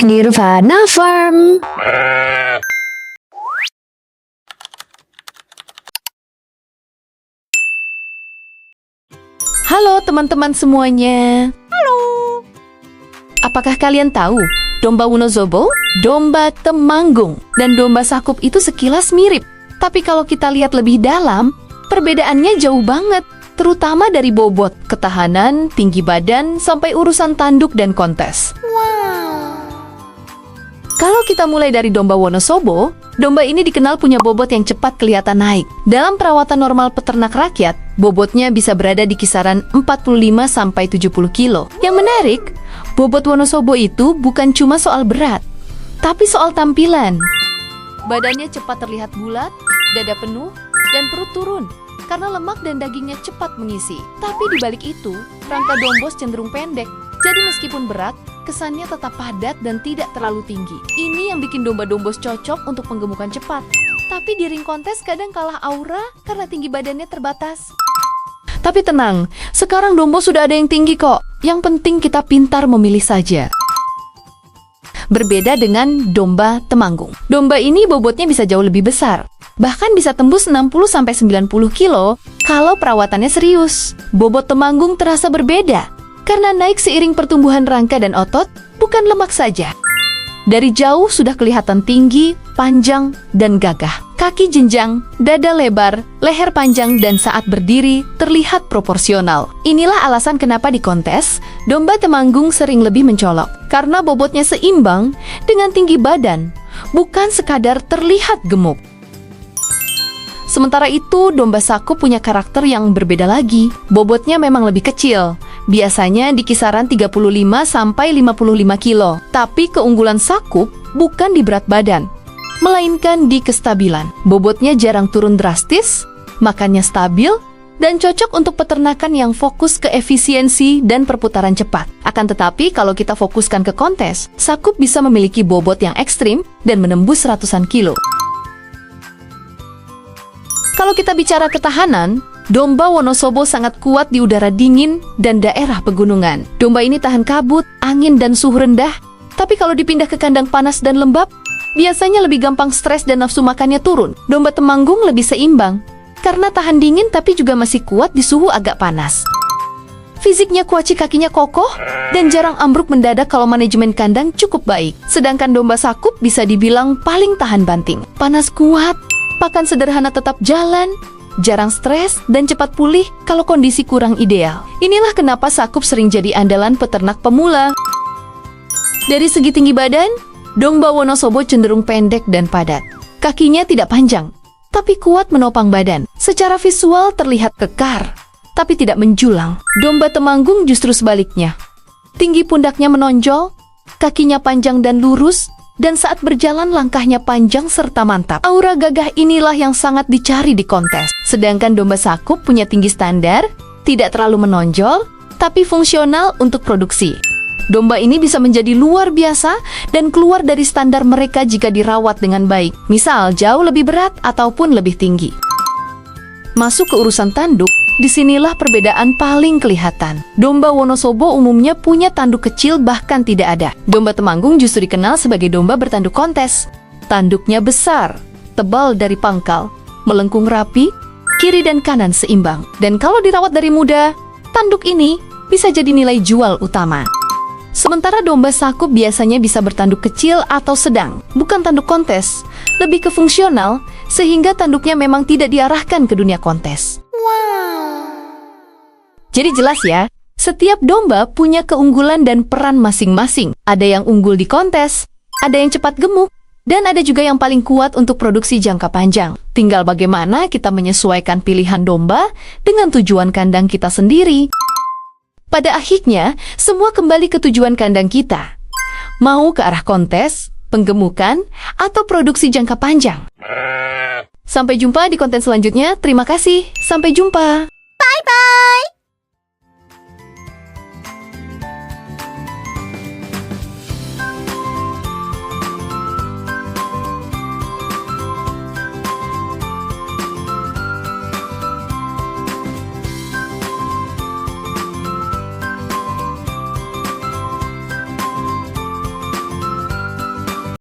Nirvana Farm. Halo teman-teman semuanya. Halo. Apakah kalian tahu domba Wonosobo, domba Temanggung, dan domba Sakup itu sekilas mirip? Tapi kalau kita lihat lebih dalam, perbedaannya jauh banget. Terutama dari bobot, ketahanan, tinggi badan, sampai urusan tanduk dan kontes. Kalau kita mulai dari domba Wonosobo, domba ini dikenal punya bobot yang cepat kelihatan naik. Dalam perawatan normal peternak rakyat, bobotnya bisa berada di kisaran 45-70 kilo. Yang menarik, bobot Wonosobo itu bukan cuma soal berat, tapi soal tampilan. Badannya cepat terlihat bulat, dada penuh, dan perut turun karena lemak dan dagingnya cepat mengisi. Tapi di balik itu, rangka dombos cenderung pendek. Jadi meskipun berat, kesannya tetap padat dan tidak terlalu tinggi. Ini yang bikin domba dombos cocok untuk penggemukan cepat. Tapi di ring kontes kadang kalah aura karena tinggi badannya terbatas. Tapi tenang, sekarang dombos sudah ada yang tinggi kok. Yang penting kita pintar memilih saja. Berbeda dengan domba Temanggung. Domba ini bobotnya bisa jauh lebih besar. Bahkan bisa tembus 60-90 kilo kalau perawatannya serius. Bobot Temanggung terasa berbeda karena naik seiring pertumbuhan rangka dan otot, bukan lemak saja. Dari jauh sudah kelihatan tinggi, panjang, dan gagah. Kaki jenjang, dada lebar, leher panjang, dan saat berdiri terlihat proporsional. Inilah alasan kenapa di kontes, domba Temanggung sering lebih mencolok. Karena bobotnya seimbang dengan tinggi badan, bukan sekadar terlihat gemuk. Sementara itu, domba Sakup punya karakter yang berbeda lagi. Bobotnya memang lebih kecil, biasanya di kisaran 35-55 kilo. Tapi keunggulan Sakup bukan di berat badan, melainkan di kestabilan. Bobotnya jarang turun drastis, makannya stabil, dan cocok untuk peternakan yang fokus ke efisiensi dan perputaran cepat. Akan tetapi, kalau kita fokuskan ke kontes, Sakup bisa memiliki bobot yang ekstrim dan menembus ratusan kilo. Kalau kita bicara ketahanan, domba Wonosobo sangat kuat di udara dingin dan daerah pegunungan. Domba ini tahan kabut, angin, dan suhu rendah. Tapi kalau dipindah ke kandang panas dan lembab, biasanya lebih gampang stres dan nafsu makannya turun. Domba Temanggung lebih seimbang, karena tahan dingin tapi juga masih kuat di suhu agak panas. Fisiknya kuaci, kakinya kokoh, dan jarang ambruk mendadak kalau manajemen kandang cukup baik. Sedangkan domba Sakup bisa dibilang paling tahan banting. Panas kuat, pakan sederhana tetap jalan, jarang stres, dan cepat pulih kalau kondisi kurang ideal. Inilah kenapa Sakup sering jadi andalan peternak pemula. Dari segi tinggi badan, domba Wonosobo cenderung pendek dan padat. Kakinya tidak panjang, tapi kuat menopang badan. Secara visual terlihat kekar, tapi tidak menjulang. Domba Temanggung justru sebaliknya. Tinggi pundaknya menonjol, kakinya panjang dan lurus, dan saat berjalan langkahnya panjang serta mantap. Aura gagah inilah yang sangat dicari di kontes. Sedangkan domba Sakup punya tinggi standar, tidak terlalu menonjol, tapi fungsional untuk produksi. Domba ini bisa menjadi luar biasa dan keluar dari standar mereka jika dirawat dengan baik. Misal jauh lebih berat ataupun lebih tinggi. Masuk ke urusan tanduk, disinilah perbedaan paling kelihatan. Domba Wonosobo umumnya punya tanduk kecil bahkan tidak ada. Domba Temanggung justru dikenal sebagai domba bertanduk kontes. Tanduknya besar, tebal dari pangkal, melengkung rapi, kiri dan kanan seimbang. Dan kalau dirawat dari muda, tanduk ini bisa jadi nilai jual utama. Sementara domba Sakup biasanya bisa bertanduk kecil atau sedang, bukan tanduk kontes, lebih ke fungsional, sehingga tanduknya memang tidak diarahkan ke dunia kontes. Jadi jelas ya, setiap domba punya keunggulan dan peran masing-masing. Ada yang unggul di kontes, ada yang cepat gemuk, dan ada juga yang paling kuat untuk produksi jangka panjang. Tinggal bagaimana kita menyesuaikan pilihan domba dengan tujuan kandang kita sendiri. Pada akhirnya, semua kembali ke tujuan kandang kita. Mau ke arah kontes, penggemukan, atau produksi jangka panjang. Sampai jumpa di konten selanjutnya. Terima kasih. Sampai jumpa. Bye-bye!